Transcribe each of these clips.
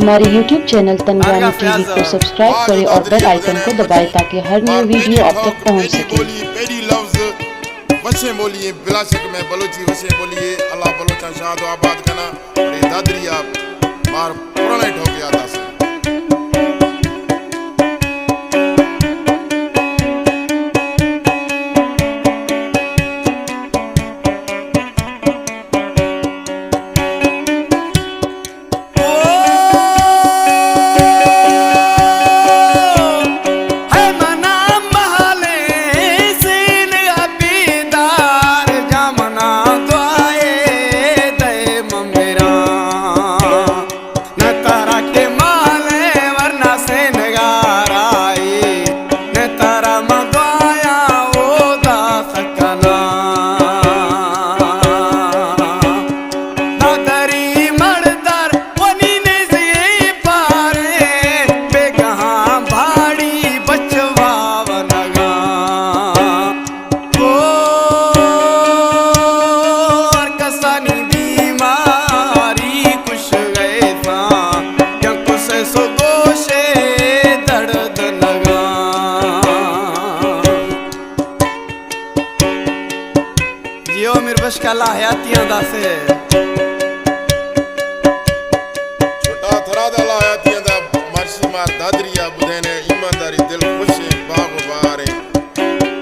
हमारे YouTube channel Tanwani TV को subscribe करें और बेल आइकन को दबाएं ताकि हर न्यू वीडियो आप तक पहुंच सके। वशे बोलिए बिला शक में बलोची वशे बोलिए अल्लाह बलोचा शाद आबाद करना और ये दादरिया बार पुराना ठोक याद आसे कला हयातियां दासे छोटा थरा दला हयातियां दा मर्शी मार दादरिया बुधेने ईमानदारी दिल खुश बाग बारे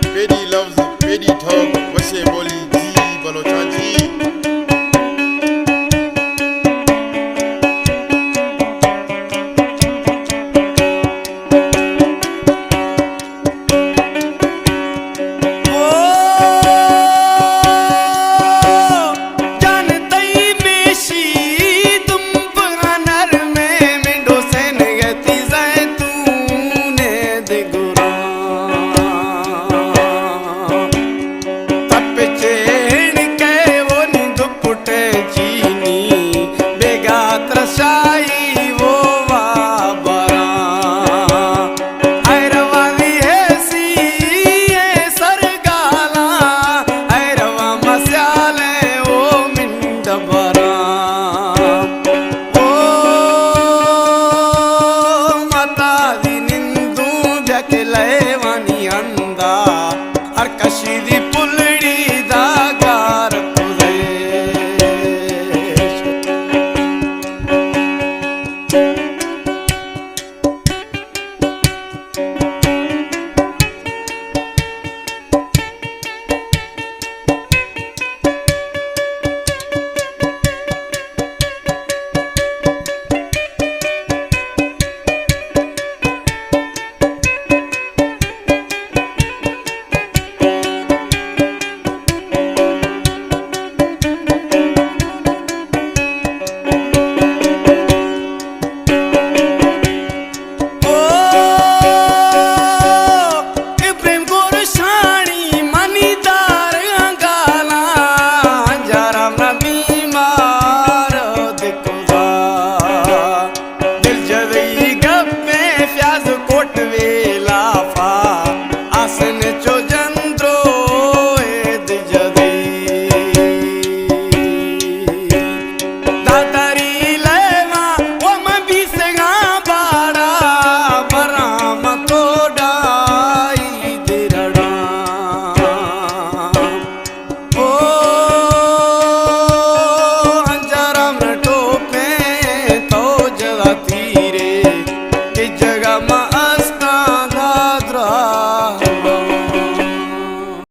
पेडी लफ्ज पेडी ठोक वशे बोली